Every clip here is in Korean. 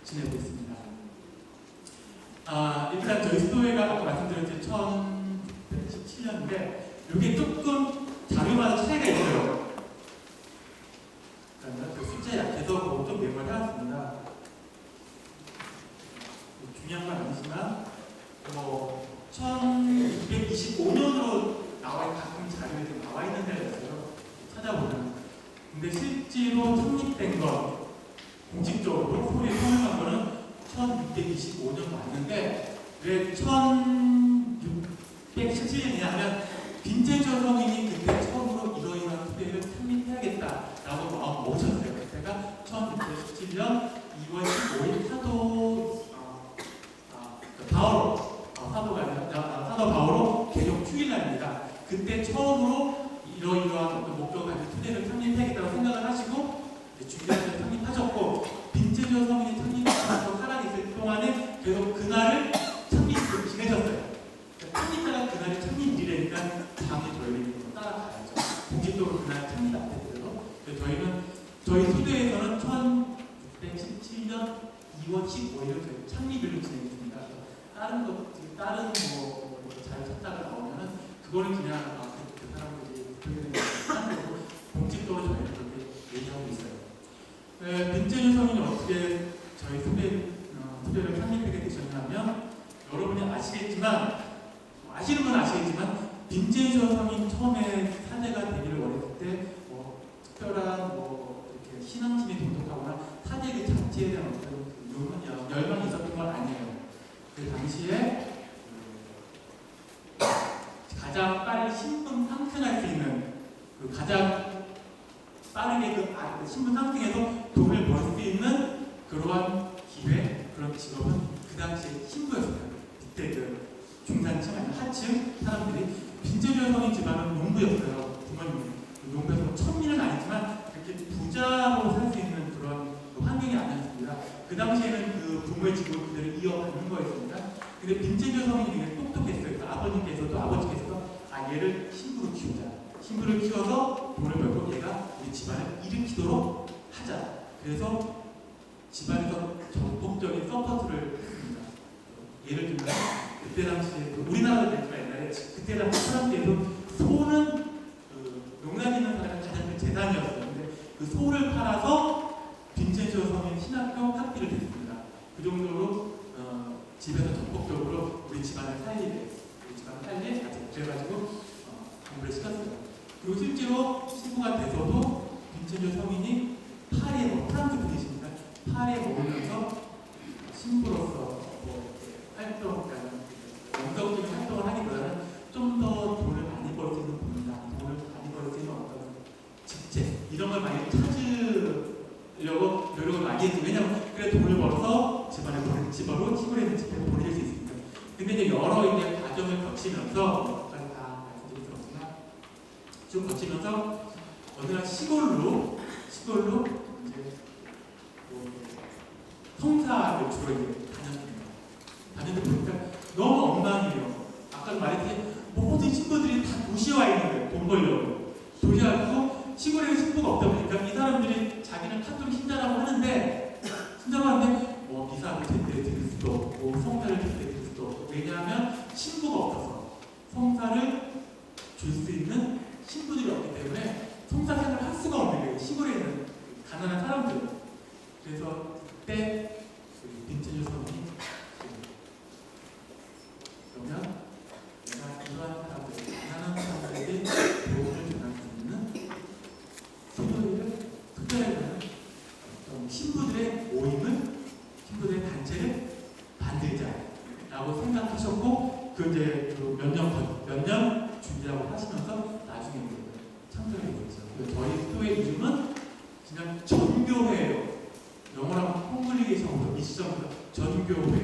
지내고 있습니다. 일단 저희 수도회가 아까 말씀드렸듯이 1917년인데 이게 조금 자료마다 차이가 있어요. 그러니까 그 숫자에 약해서 좀 메모를 해왔습니다. 중요한 건 아니지만 1225년으로 가끔 자료에 좀 나와 있는 데가 있어요. 찾아보면. 근데 실제로 창립된 건 공식적으로 소리에 통일한 거는 1625년 맞는데 왜 1617년이냐 하면 빈체조 성인이 그때 처음으로 이러이러한 토대를 창립해야겠다라고 마음 먹으셨어요. 그때가 1617년 2월 15일 사도 바오로 개종 축일날입니다. 그때 처음으로 이러이러한 목적을 가진 토대를 창립해야겠다고 생각을 하시고 중대학교를 창립하셨고 빈체조 성인이 창립하셔서 살아있을 동안에 계속 그날을 창립을 지내셨어요. 창립자가 그날이 창립일이니까 당연히 저희는 따라가야죠. 공식적으로 그날 창립 안 됐어요. 저희는 저희 수도에서는 1617년 2월 15일을 저희 창립일로 지내겠습니다. 다른 잘 찾다가 나오면은 그거는 그냥 그 사람들이 그렇게 하는 거고 공식적으로 저희는 그렇게 얘기하고 있어요. 빈체조 성인이 어떻게 저희 수도를 창립하게 되셨냐면 여러분이 아시는 건 아시겠지만 빈체조 성인 처음에 사제가 되기를 원했을 때 특별한 이렇게 신앙심이 독특하거나 사제 그 자체에 대한 어떤 열망이 있었던 건 아니에요. 그 당시에 가장 빨리 신분 상승할 수 있는 가장 빠르게 그 신분 상승해서 돈을 벌 수 있는 그러한 기회, 그런 직업은 그 당시에 신부였어요. 그때 그 중산층 아니면 하층 사람들이 빈체조 성인 집안은 농부였어요. 부모님 농부에서 천민은 아니지만 그렇게 부자로 살 수 있는 그런 환경이 아니었습니다. 그 당시에는 그 부모의 직업을 그대로 이어가는 거였습니다. 근데 빈체조 성인이 되게 똑똑했어요. 아버지께서도 얘를 신부로 키우자. 신부를 키워서 돈을 벌고 얘가 우리 집안을 일으키도록 하자. 그래서 집안에서 전폭적인 서포트를 했습니다. 예를 들면 그때 당시에 우리나라도 그랬지만 옛날에 그때 당시 사람들에도 소는 농사 짓는 사람의 가장 큰 재산이었어요. 근데 그 소를 팔아서 빈체조 성인 신학교 학비를 냈습니다. 그 정도로 집에서 전폭적으로 우리 집안을 살리래. 그래가지고 공부를 시켰어요. 그리고 실제로 신부가 돼서도 빈체조 성인이 파리에 프랑스 분이십니다. 파리에 머물면서 신부로서 영적적인 활동을 하기보다는 좀 더 돈을 많이 벌 수 있는 분이나 돈을 많이 벌 수 있는 어떤 직책 이런 걸 많이 찾으려고 노력을 많이 했죠. 왜냐하면 그래 돈을 벌어서 집안에 집어로 시골에 있는 집에 보낼 수 있습니다. 근데 이제 여러 과정을 거치면서 다 말씀드렸지만 쭉 거치면서 어느 날 시골로 이제 성사를 주로 이제 다녔는데 보니까 너무 엉망이에요. 아까 말했듯이 모든 신부들이 다 도시에 와 있는 거예요. 돈 벌려고. 도시에 와서 시골에 신부가 없다 보니까 이 사람들이 자기는 카톨릭 신자라고 하는데 미사를 제대로 드릴 수도 없고 성사를 제대로 드릴 수도 없고 왜냐하면 신부가 없어서 성사를 줄 수 있는 신부들이 없기 때문에 성사 생활을 할 수가 없는 거예요. 시골에 있는 가난한 사람들. 그래서 그때 빈체조 성인이 그러면 내가 이러한 사람들, 가난한 사람들에게 도움을 전할 수 있는 특별한 신부들의 모임을, 신부들의 단체를 만들자라고 생각하셨고 몇 년 준비하고 하시면서 나중에 창설이 되었죠. 저희 수도의 이름은 그냥 전교회예요. 영어로 콩글리게이션부터 미션부터 전교회.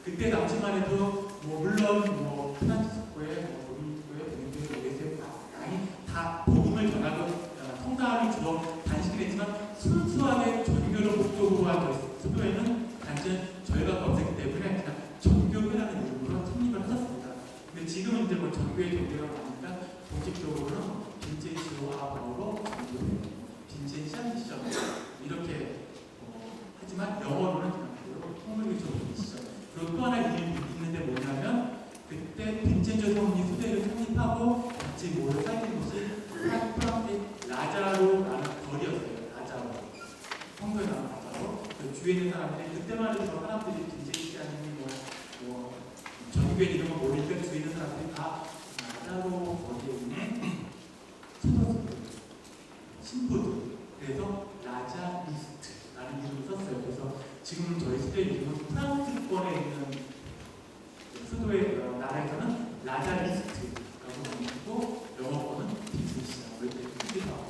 그때 당시만 해도 물론 프란치스코에 로미교회, 동교회, 오게세 다 복음을 전하고 성당이 주로 단식을 했지만 순수하게 전교를 목적으로 한 수도에는 단지 저희가 없었기 때문에 그냥 전교회라는 이름으로 창립을 하셨습니다. 근데 지금은 이제 전교회 전교회가 많으니까 공식적으로는 빈체조 바오로 전교회, 빈체시안미션 이렇게 하지만 영어로는 그냥 같이 모여 살던 곳이 프랑스의 라자로라는 거리였어요. 라자로. 성도에 나온 라자로. 그 주위에 있는 사람들이 그때만 해도 사람들이 빈제시 아니면 뭐 전교회 이런 거 모르니까 주위에 있는 사람들이 다 라자로 거리에 있는 신도들, 신부들. 그래서 라자리스트라는 이름을 썼어요. 그래서 지금 저희 시대 이름은 프랑스권에 있는 수도의 나라에서는 라자리스트라고 부르고 영어권은 빈제시라고 이렇게 쓰기도 하고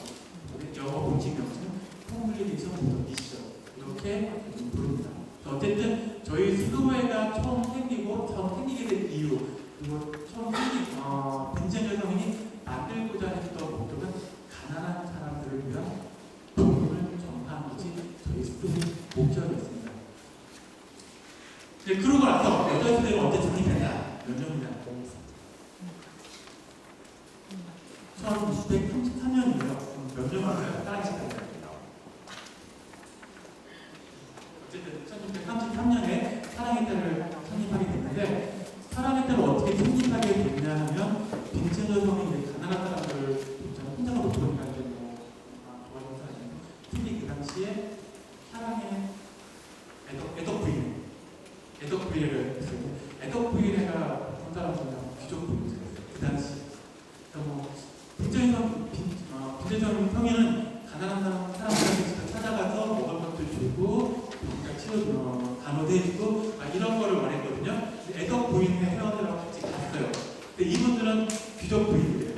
영어 공식 명칭은 콩글리에이션 미션 이렇게 부릅니다. 어쨌든 저희 수도회가 처음 생기게 된 이유 그리고 처음 생긴 빈제녀 성인이 만들고자 했던 목적은 가난한 사람들을 위한 복음을 전파하는 것이 저희 수도의 목적이었습니다. 그러고 나서 여자들은 언제成立했냐? 몇 년이냐? 1633년이에요. 몇 년 만에 사랑시켰어요. 어쨌든 1633년에 사랑의 딸을 창립하게 됐는데 사랑의 딸을 어떻게 창립하게 됐냐 하면 빈체저 성인이 가난한 사람들을 혼자가 못 보니까 도와준 사람이고 특히 그 당시에 사랑의 애덕 부인을 했어요. 애덕 부인회가 어떤 사람들이나 귀족 부인이었어요. 그 당시. 빈제정 성인은 가난한 사람들한테 찾아가서 먹을 것도 주고, 간호도 해주고, 이런 거를 원했거든요. 애덕 부인회 회원들하고 같이 갔어요. 근데 이분들은 귀족 부인이에요.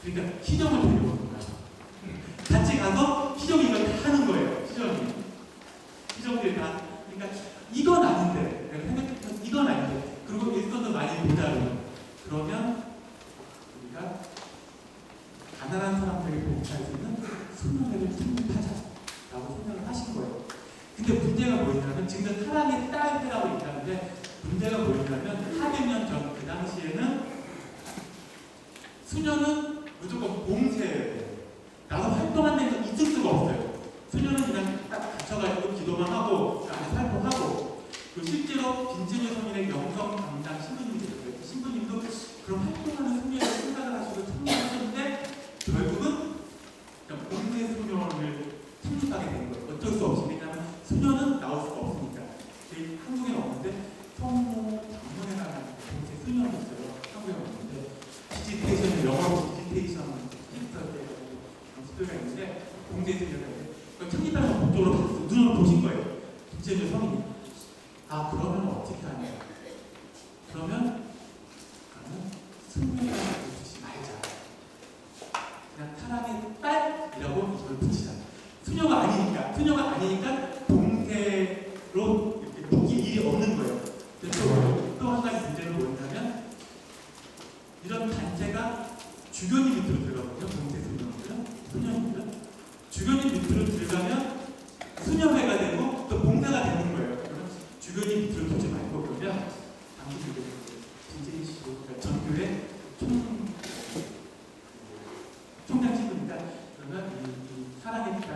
그러니까 시정을 드리고 오는 거예요. 같이 가서 시정이 이걸 다 하는 거예요. 시정들이 다. 그러니까 이건 아닌데, 내가 생각했던 이건 아닌데, 그리고 일선도 많이 모자르고, 그러면 우리가 가난한 사람들에게 복지할 수 있는 수련회를 창립하자라고 생각을 하신 거예요. 근데 문제가 뭐였냐면, 지금 사랑의 딸이라고 얘기하는데, 문제가 뭐였냐면, 400년 전, 그 당시에는 수녀는 무조건 봉쇄예요. 나도 활동한 데서 있을 수가 없어요. 수녀는 그냥 딱 갇혀가지고 기도만 하고, 안에 활동하고, 그리고 실제로 빈제녀 성인의 영성 담당 신부님이 있어요. 신부님도 그런 활동하는 수녀를 생각을 하시고 창립하셨는데, 결국은 봉쇄 수녀를 창립하게 된 거예요. 어쩔 수 없이. 왜냐하면 수녀는 나올 수가 없으니까. 한국에 없는데, 성모 장문회라는 봉쇄 수녀가 있어요. 한국에 없는데, 디지테이션을 영어로 디지테이션 수도가 있는데 공대 수녀가 있는데 창립하는 목적으로 눈으로 보신 거예요. 빈제녀 성인이. 그러면 어떻게 하냐? 그러면 수녀를 붙이지 말자. 그냥 사랑의 딸이라고 이걸 붙이자. 수녀가 아니니까 봉쇄로 이렇게 묶일 일이 없는 거예요. 또 한 가지 문제는 뭐였냐면 이런 단체가 주교님 밑으로 들어가거든요. 봉쇄 수녀님들은 주교님 밑으로 들어가면 수녀회가 되고 또 봉사가 되는 거예요. 그러면 주교님 밑으로 두지 말고 그러면 당시 빈제이시고 전교회 총장 친구니까 그러면 이 사랑의 딸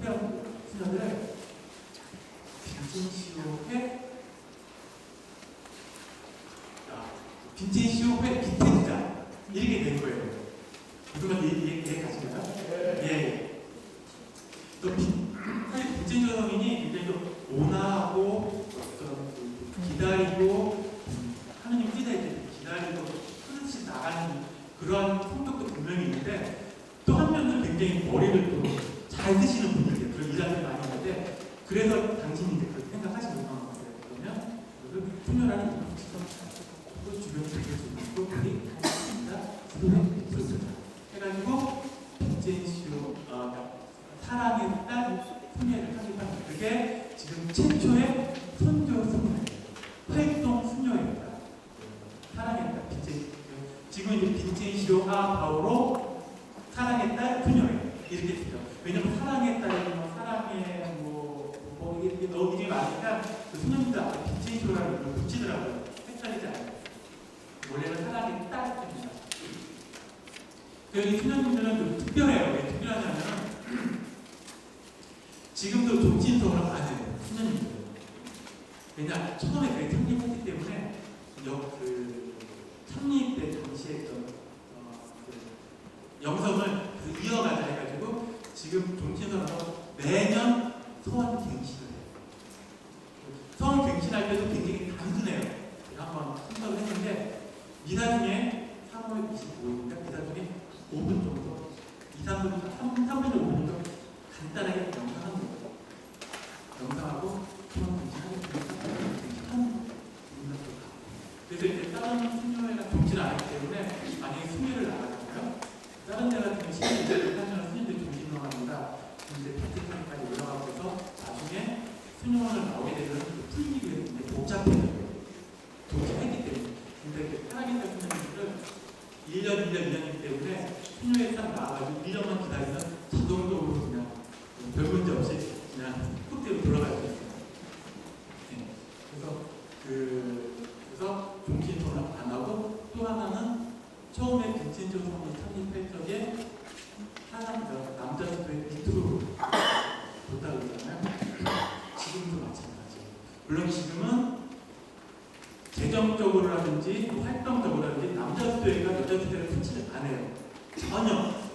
회원 수녀들을 빈제이시오회 밑에 두자 이렇게 된 거예요. 누가 얘기 하시나요? 예. 또 빈제녀 성인이 굉장히 또 온화하고 기다리고 하느님 뜻에 기다리고 끊임없이 나가는 그러한 성격도 분명히 있는데 또 한 면은 굉장히 머리를 또 잘 쓰시는 분들이에요. 그런 일하들 많이 하는데 그래서 당신이 이제 그렇게 생각하시는 거예요. 그러면 수녀라는 또 주변에 되게 좋고 그리 있습니다. 해가지고 빈제이시오 사랑의 딸 수녀를 창립한 그게 지금 최초의 선교 수녀예요. 활동 수녀입니다. 사랑의 딸 빈제이시오. 지금 이제 빈제이시오 바오로 사랑의 딸 수녀예요. 이렇게 되죠. 왜냐면 사랑의 딸이면 사랑의 이게 너무 이름이 많으니까 그 수녀님들 앞에 빈제이시오라는 걸 붙이더라고요. 헷갈리지 않아요. 원래는 사랑의 딸입니다. 여기 수녀님들은 좀 특별해요. 왜 특별하냐면 지금도 종친서를 안 해요. 수녀님들. 왜냐 처음에 그게 창립했기 때문에 그 창립 때 당시에 영성을 이어가자 해가지고 지금 종친선으로 매년 서원 갱신을 해요. 서원 갱신할 때도 굉장히 단순해요. 제가 한번 생각을 했는데 미사 중에 3월 25일인가 미사 중에 5분 정도 3분 정도 5분 정도 간단하게 영상하는 거예요. 영상하고 서원 갱신하고 그래서 이제 다른 순교회가 종치를 안 하기 때문에 만약에 순교를 나가잖아요. 다른 데 같은 경우 시간이 하면 스님들이 종치를 나갑니다. 이제 파트타임까지 올라가고 해서 나중에 순교원을 나오게 되면 풀리기 위해 복잡해져요. 종치했기 때문에. 근데 파라긴다 스님들은 1년이기 때문에 순교에 딱 나와가지고 1년만 기다리면 자동적으로 그냥 별 문제 없이 그냥 흑대로 돌아갈 수 있어요. 네. 그래서 종친선을 안 하고 또 하나는 처음에 빈첸조 성이 창립할 적에 남자 수도의 밑으로 뒀다 그러잖아요. 지금도 마찬가지예요. 물론 지금은 재정적으로라든지 활동적으로라든지 남자 수도회가 여자 수도회를 붙이지 않아요. 전혀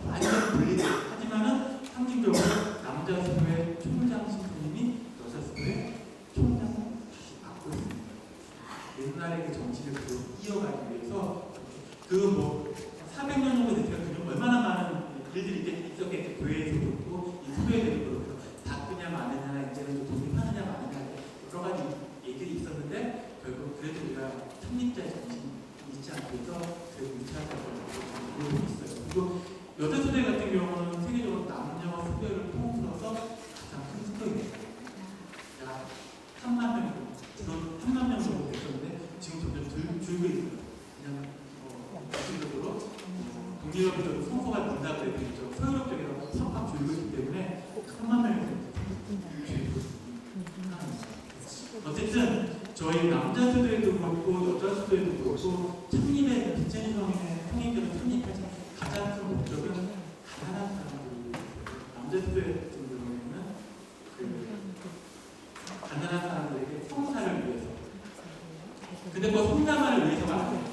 완전 분리돼요. 하지만은 상징적으로 남자 수도회 총장 신부님이 여자 수도회 총장을 다시 맡고 있습니다. 옛날의 그 정치를 이어가기 위해서 뭐 400년 정도 됐으니까 그냥 얼마나 많은 일들이 있었겠지. 교회에서도 그렇고 이 수도회들도 그렇고 닦으냐 마느냐 이제는 독립하느냐 마느냐 여러 가지 얘기들이 있었는데 결국 그래도 우리가 창립자의 정신이 잊지 않고 있어 그래도 유치하자고 그러고 있어요. 그리고 여자 수도회 같은 경우는 세계적으로 남녀 수도회를 통틀어서 가장 큰 수도회입니다. 약 3만 명 정도 됐었는데 지금 점점 줄고 있어요. 그냥 정신적으로 독립적으로 성소가 된다 그래도 있죠. 서유럽적이라고 팍팍 줄고 있기 때문에 3만 명이 줄고 있습니다. 어쨌든 저희 남자 수도에도 그렇고 여자 수도에도 그렇고 창립의 빈첸성의 성인들은 창립할 가장 큰 목적은 가난한 사람들 남자 수도에 같은 경우에는 가난한 사람들에게 성사를 위해서 근데 뭐 성장을 위해서가 아니에요.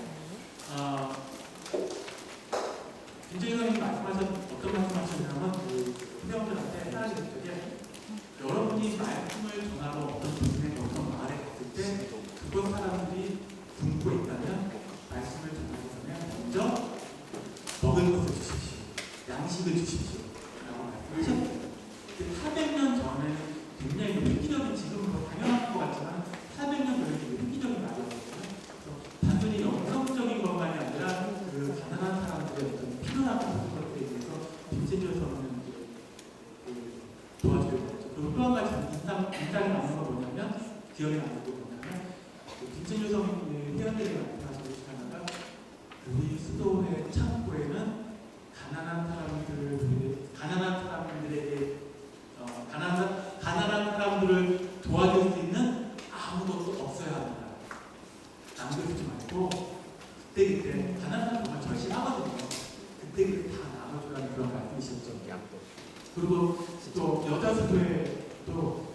김재희 말씀하셨 어떤 말씀하셨냐면 후배원들한테 하나씩 드렸더니 여러분이 말씀을 전하러 어떤 동네 어떤 마을에 갔을 때 그곳 사람들이 굶고 있다면 말씀을 전하기 전에 먼저 먹을 것을 주십시오. 양식을 주십시오. 라고 말씀하셨어요. 400년 전에 굉장히 획기적인 지금은 뭐 당연한 것 같지만 400년 전에 획기적인 말이었어요. 단순히 영성적인 것만이 아니라 그 가난한 사람들의 어떤 필요한 것들에 대해서 빈첸조에서는 도와줘야 되죠. 그리고 또 한 가지 인상이 남는 건 뭐냐면 기억에 남는 건 뭐냐면 빈첸조 성인의 회원들이 말씀하신 것 중 하나가 우리 수도의 창고에는 가난한 사람들을 도와줄 수 있는 아무것도 없어야 합니다. 남겨두지 말고 그때그때 가난한 사람 정말 절실하거든요. 그때그때 다 나눠주라는 그런 말씀이셨죠. 그리고 또 여자 수도에 또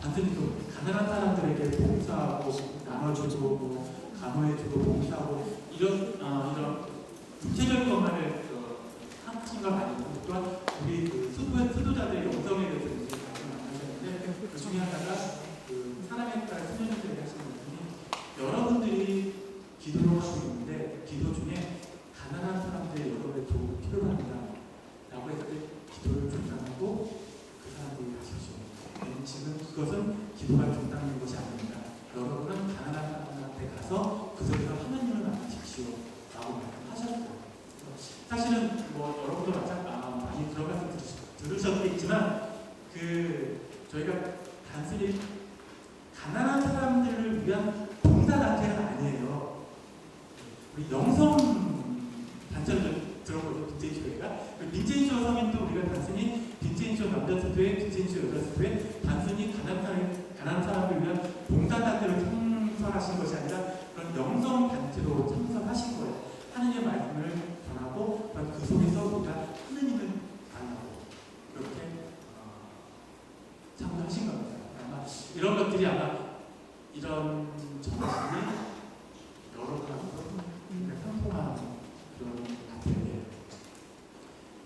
단순히 또 가난한 사람들에게 봉사하고 나눠주고 뭐 간호해주고 봉사하고 이런 구체적인 것만을 하신 건 아니고 또한 우리 그 수도자들의 영성에 대해서 이제 말씀하셨는데 그 중에 하나가 그 사랑에 따라 수녀님들이 하시는 분이 여러분들이 기도를 하고 있는데 기도 중에 가난한 사람들의 여러분의 도움이 필요합니다. 라고 했을 때 기도를 중단하고 그 사람들이 하십시오. 지금 그것은 기도가 중단하는 것이 아닙니다. 여러분은 가난한 사람한테 가서 그 속에서 하나님을 만나십시오. 라고 말씀하셨어요. 사실은 뭐 여러분도 많이 들어가서 들으셨겠지만 저희가 단순히 가난한 사람들을 위한 봉사단체가 아니에요. 우리 영성 단체를 들어보죠. 빈첸조회가. 빈첸조 성인도 우리가 단순히 빈첸조 남자 수도회, 빈첸조 여자 수도회 단순히 가난한 사람을 위한 봉사단체로 창설하신 것이 아니라 그런 영성 단체로 창설하신 거예요. 하느님의 말씀을 전하고 그 속에서 우리가 하느님을 만나고 그렇게 창설하신 겁니다. 아마 이런 것들이 아마 이런 정신이 여러 가지로 상통하는 그런 같아요.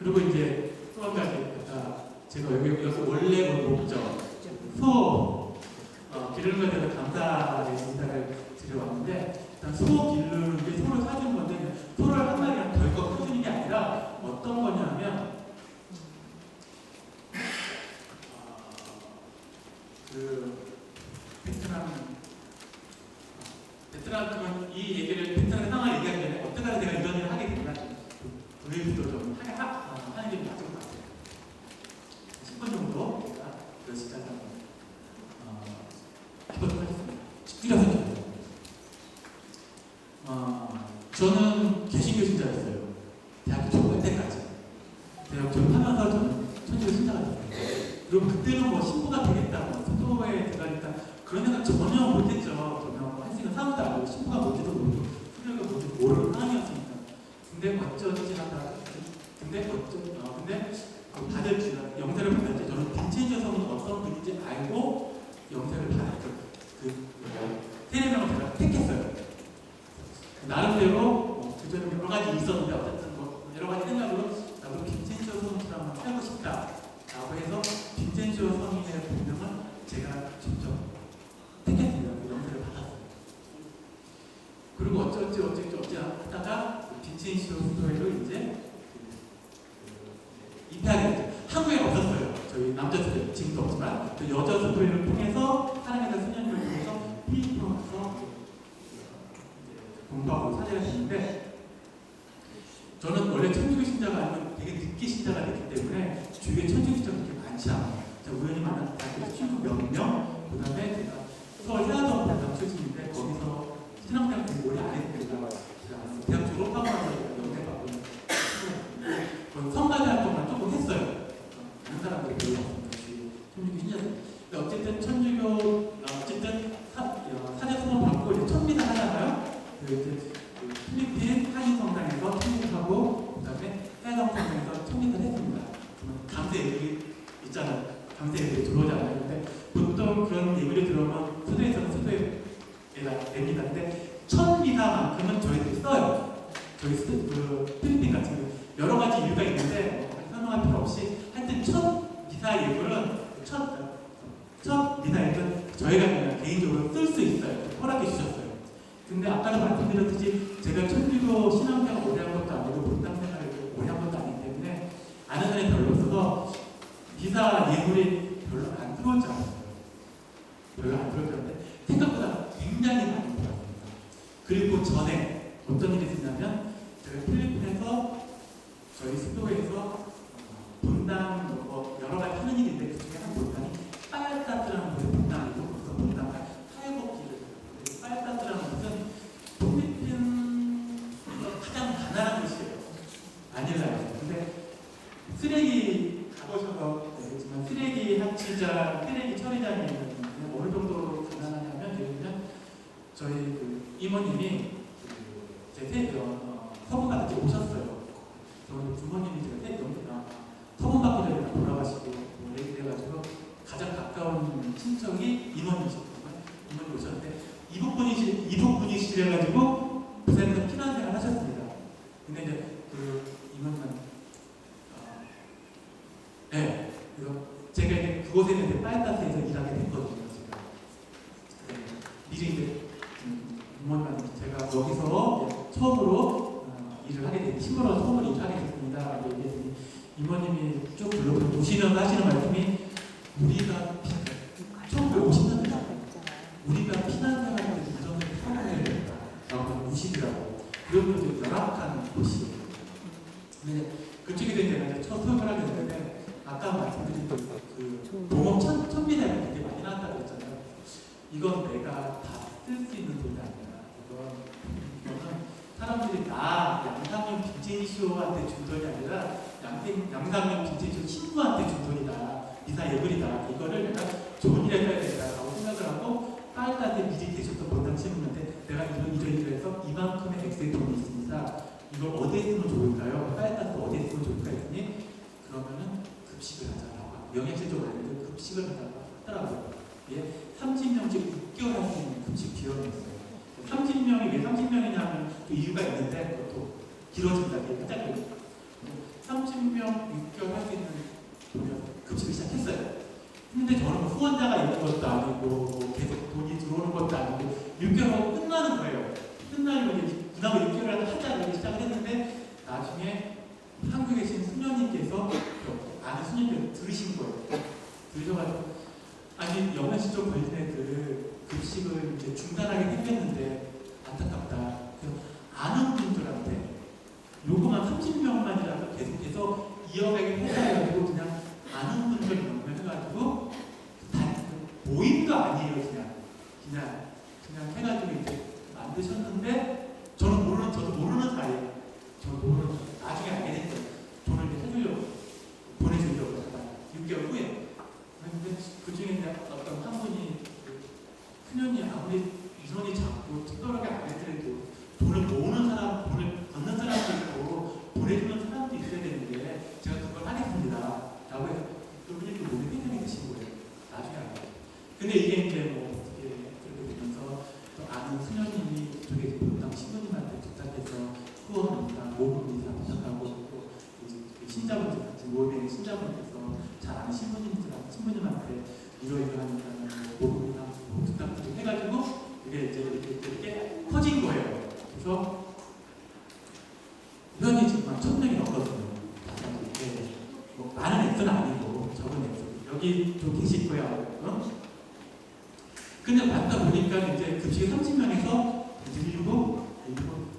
그리고 이제 또 한 가지 아까 제가 여기서 원래 뭐 목적 소 기르는 것에 대해서 감사의 인사를 드려왔는데 일단 소 기르는 게 소를 사주는 건데 소를 한 마리랑 덜컥 사주는 게 아니라 어떤 거냐면 그 베트남 이 얘기를 베트남 상황을 얘기하기 전에 어떻게 해서 내가 이런 일을 하게 됐나 브리프도 좀 하는 게 맞을 것 같아요. 10분 정도 제가 그 시간을 해보도록 하겠습니다. 줄여서 저는 개신교 신자였어요. 대학교 졸업할 때까지. 대학 졸업하면서 저는 천주교 신자가 됐어요. 그리고 그때는 뭐 신부가 되겠다, 뭐 수도에 들어가겠다 그런 생각 전혀 못했죠. 저는 한식은 사무도 안 하고 신부가 뭔지도 모르고 수도가 뭔지도 모르는 상황이었으니까. 근데 어쩌지 하다가 근데 받을 영세를 받을 때 저는 빈첸저 성은 어떤 분인지 알고 영세를 받았죠. 세례명을 제가 택했어요. 나름대로 그전에 여러 가지 있었는데 어쨌든 뭐 여러 가지 생각으로 나도 빈첸저 성처럼 살고 싶다라고 해서 빈첸저 성인의 본명은 제가 직접 택했습니다. 그 영세를 받았어요. 그리고 어찌 하다가 빈첸저 수도회로 이제 입회하게 됐죠. 한국에 없었어요. 저희 남자 수도 지금도 없지만 그 여자 수도회를 통해서 사랑하는 수녀님을 통해서 필리핀으로 가서 공부하고 사제가 됐는데 저는 원래 천주교 신자가 아니고 되게 늦게 신자가 됐기 때문에 주위에 천주교 신자가 그렇게 많지 않아요. 제가 우연히 만난 친구 몇 명, 그 다음에 제가 서울 해화동 대학 출신인데 거기서 신앙생활 되게 오래 안 했습니다. 대학 졸업하고 나서 연대받고 성가대 활동만 조금 했어요. 다른 사람들이 별로 없습니다. 천주교 신자들. 어쨌든 천주교 어쨌든 사제 수업 받고 이제 천미사 하잖아요. 필리핀 한인 성당에서 천미사하고 그다음에 해당 성당에서 천미사를 했습니다. 강세 예물이 있잖아요. 강세 예물이 들어오지 않아요. 근데 보통 그런 예물이 들어오면 수도에서는 수도에다 냅니다. 근데 천미사만큼은 저희들이 써요. 저희 필리핀 같은 경우 여러 가지 이유가 있는데 설명할 필요 없이 하여튼 첫 미사 예물은 첫 미사 예물은 저희가 그냥 개인적으로 쓸 수 있어요. 허락해 주셨어요. 근데 아까도 말씀드렸듯이 제가 천주교 신앙생활 오래 한 것도 아니고 본당생활을 오래 한 것도 아니기 때문에 아는 사람이 별로 없어서 미사 예물이 별로 안 들어오지 않았어요. 별로 안 들어오는데 생각보다 굉장히 많이 들어왔습니다. 그리고 전에 어떤 일이 있었냐면 제가 필리핀에서 저희 수도에서 본당 여러 가지 하는 일인데 그 중에 한 본당이 빨따스라는 곳의 본당이고 그 본당을 하회복지를 빨따스라는 곳은 필리핀에서 가장 가난한 곳이에요. 마닐라예요. 근데 쓰레기 가보셔서 알겠지만 쓰레기 합치자, 쓰레기 처리장에 어느 정도로 가난하냐면 예를 들면 저희 그 이모님이 제 서분 같은 데 오셨어요. 저희 부모님이 제가 서분 받기 전에 돌아가시고 그래가지고 가장 가까운 친척이 임원이셨거든요. 임원이 오셨는데 이북분이시래가지고 부산에서 피난생활 하셨습니다. 근데 이제 그 임원은 네, 그래서 제가 이제 그곳에 있는 빨따스에서 일하게 됐거든요. 제가 미리 이제 부모님한테 제가 여기서 처음으로 일을 하게 됐, 친구로 처음으로 일을 하게 됐습니다. 얘기했더니 이모님이 쭉 불러보고 보시면서 하시는 말씀이 우리가 1950년대 우리가 피난생활 때 이전을 사용해야 된다 라고 우시더라고. 그러면서 열악한 곳이에요. 근데 그쪽에 대해 제가 첫 수업을 하게 됐는데 아까 말씀드린 그 동업 천미대가 되게 많이 나왔다고 했잖아요. 이건 내가 다 쓸 수 있는 돈이 아니라 이거는 사람들이 나 양상형 빈첸시오한테 준 돈이 아니라 양상형 빈첸시오 친구한테 준 돈이다. 미사 예물이다. 이거를 내가 좋은 일에 써야 된다라고 생각을 하고 빨간에 미리 계셨던 본당 친구한테 내가 이런 해서 이만큼의 엑셀 돈이 있습니다. 이걸 어디에 쓰면 좋을까요? 빨간에 어디에 쓰면 좋을까 했더니 그러면은 급식을 하자라고 영양실적으로 알려도 급식을 하자고 하더라고요. 예, 30명씩 6개월 할 수 있는 급식 비용이 있어요. 30명이 왜 30명이냐면 또 이유가 있는데 그것도 길어진다. 이게 짧게 30명 6개월 할 수 있는 급식을 시작했어요. 근데 저는 후원자가 있는 것도 아니고 뭐 계속 돈이 들어오는 것도 아니고 6개월 하고 끝나는 거예요. 끝나면 이제 그나마 6개월 하자 이렇게 시작을 했는데 나중에 한국에 계신 수녀님께서 아는 수녀님께서 들으신 거예요. 들으셔가지고 아니 영현 씨쪽 걸린 애들 급식을 이제 중단하게 생겼는데 안타깝다. 그래서 아는 분들한테 요거만 30명만이라도 계속해서 이어가게 해가지고 그냥 아는 분들 연결해가지고 모임도 아니에요. 그냥 해가지고 이제 만드셨는데 저도 모르는 사이에 나중에 알게 된 거예요. 돈을 이제 해주려고 보내주려고 6개월 후에. 근데 그 중에 어떤 한 분이 큰년이 아무리 인원이 작고 특별하게 안 했더라도 돈을 모으는 사람, 돈을 받는 사람도 있고 보내주는 사람도 있어야 되는데 제가 그걸 하겠습니다. 라고 해서 그분이 또 몸에 생각이 되신 거예요. 나중에 알고. 근데 이게 이제 뭐 어떻게 그렇게 되면서 또 아는 수녀님이 그쪽에 본당 신부님한테 부탁해서 후원입니다. 모금입니다. 부탁하고 또 신자분들 같이 모임에 신자분께서 잘 아는 신부님한테 이러이러하니까 모금이나 부탁드리고 해가지고 이게 이제 이렇게 커진 거예요. 그래서 회원이 지금 한 1000명이 넘거든요. 뭐 많은 액수는 아니고 적은 액수. 여기 또 계실 거예요. 근데 맞다 보니까 이제 급식이 30명에서 늘리고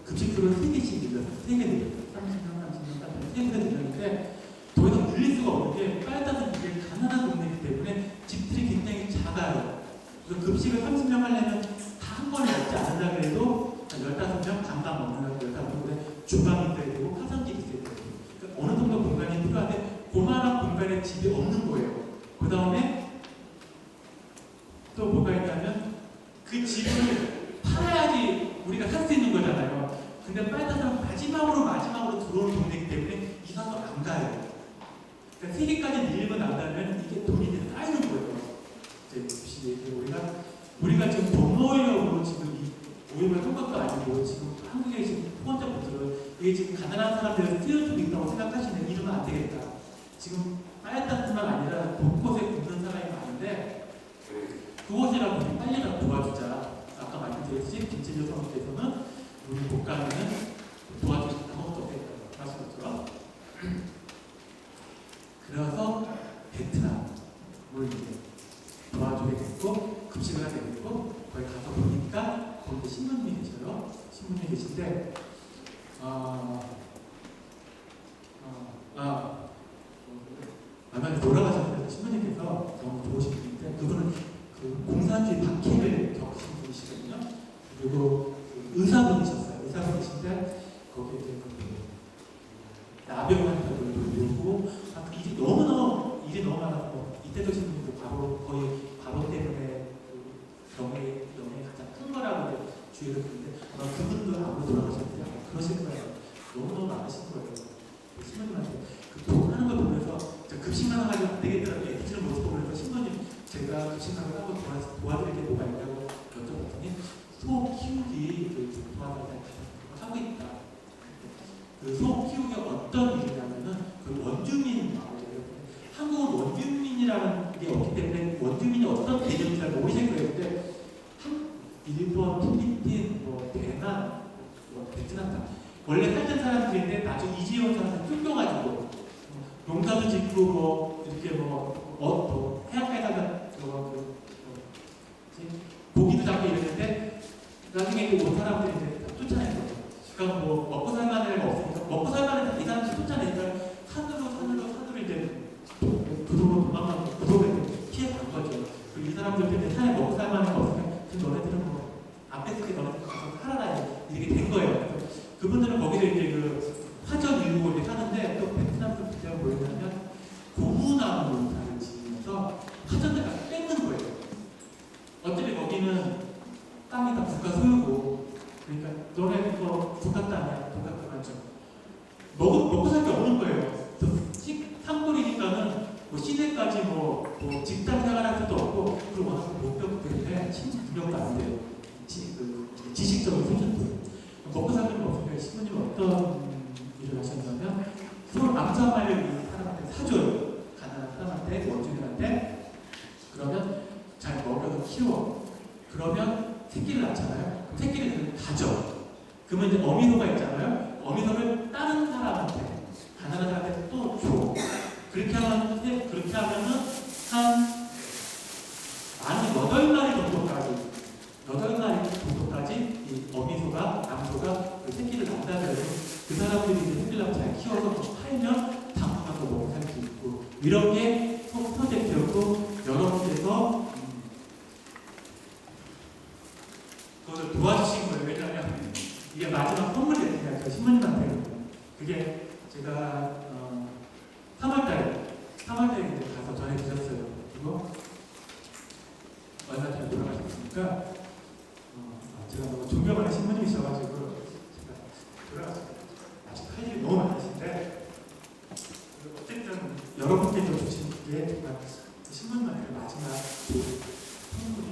급식표를 3개씩 늘려서 3개 늘렸어요. 30명, 3개 늘렸는데 더 이상 늘릴 수가 없는 게 빨다는 이게 가난한 동네이기 때문에 집들이 굉장히 작아요. 그래서 급식을 30명 하려면 다 한 번에 먹지 않는다 그래도 15명 감당 먹는다고 15명인데 주방이 있어야 되고 화장실이 있어야 되고 그러니까 어느 정도 공간이 필요한데 그만한 공간에 집이 없는 거예요. 그 다음에 또 뭐가 있냐면 그 집을 팔아야지 우리가 살 수 있는 거잖아요. 근데 빨다는 마지막으로 들어오는 동네이기 때문에 이사도 안 가요. 그러니까 3개까지 늘리고 난다면 이게 돈이 쌓이는 거예요. 이제 우리가 지금 돈 모으려고 지금 이 모임을 한 것도 아니고 지금 한국에 지금 후원자분들은 이게 지금 가난한 사람들을 띄워주고 있다고 생각하시는 이러면 안 되겠다. 지금 빨다뿐만 아니라 곳곳에 굶는 사람이 많은데 그곳이라도 우리 빨리라도 도와주자. 아까 말씀드렸듯이 김치조 성께서는 우리 국가는 도와줄 방법도 없겠다고 하시겠죠. 그래서 베트남을 도와주게 됐고 급식을 하게 됐고 거기 가서 보니까 거기 신부님이 계셔요. 신부님이 계신데 얼마 전에 돌아가셨는데 신부님께서 너무 좋으신 분인데 그분은 그 공산주의 박해를 겪으신 분이시거든요. 그리고 의사분이셨어요. 의사분이신데 거기에 이제 나병한 벽을 돌리고 일이 너무 많아서 이때도 신부님도 바로 때문에 병이 가장 큰 거라고 주의를 했는데 그분도 아무도 돌아가셨는데 그러실 거예요. 너무 많으신 거예요. 신부님한테 그 하는 걸 보면서 급식만 하면 안 되겠다라고 애기지를 모습을 보면서 신부님 제가 급식만 하고 도와드릴 게 뭐가 있냐고 여쭤봤더니 소 키우기 도와달라고 하고 있다. 그 소 키우기 어떤 일이냐면은 그 원주민 마을이에요. 한국은 원주민이라는 게 없기 때문에 원주민이 어떤 개념인지 잘 모르실 거예요. 근데 일본, 필리핀, 대만, 베트남 원래 살던 사람들인데 나중에 이주해온 사람들 쫓겨가지고 농사도 짓고 이렇게 해안가에다가 고기도 잡고 이랬는데 나중에 온 사람들이 이제 쫓아낸 거죠. 그러니까 먹고 살만한 애가 없으니까 먹고 살만한 이 사람들이 쫓아내니까 산으로 이제 부도로 도망가고 부도를 피해간 거죠. 그리고 이 사람들 때문에 산에 먹고 살만한 애가 없으니까 너네들은 앞에 쓰게 너네들 가서 살아라 이렇게 된 거예요. 그분들은 거기서 이제 그 화전 일고 이렇게 하는데 또 베트남 분들이 뭐였냐면 고무나무 농사를 지으면서 화전을 다 뺏는 거예요. 어차피 거기는 땅이 다 국가 소유고 그러니까 너네 그거 국가 땅이야. 국가 땅이죠. 먹고 살 게 없는 거예요. 산골이니까는 시내까지 직장 생활할 수도 없고 그리고 워낙 못 배웠기 때문에 능력도 안 돼요. 지식적인 생존도 먹고 살는 거 없으니까 신부님은 어떤 일을 하셨냐면 서울 암사 한 마리를 이 사람한테 사줘요. 가난한 사람한테, 원주민한테. 그러면 잘 먹여서 키워. 그러면 새끼를 낳잖아요. 그럼 새끼를 가져. 그러면 이제 어미소가 있잖아요. 어미소를 다른 사람한테, 가난한 사람한테 또 줘. 그렇게 하면은 한 8마리 정도까지 이 어미소가, 남소가 그 새끼를 낳는다면 그 사람들이 이제 새끼를 낳고 잘 키워서 또 팔면 당분간도 먹고 살 수 있고, 이런 게 프로젝트였고, 여러분께서 그것을 도와주신 거예요. 왜냐하면 이게 마지막 선물이 됐어요. 저 신부님한테. 그게 제가 3월달에 가서 전해주셨어요. 그리고 얼마 전에 돌아가셨으니까 제가 너무 존경하는 신부님이셔가지고 제가 돌아가셨어요. 아직 할 일이 너무 많으신데 어쨌든 여러분께 좀 주신 게 정말 신부님한테 마지막 선물이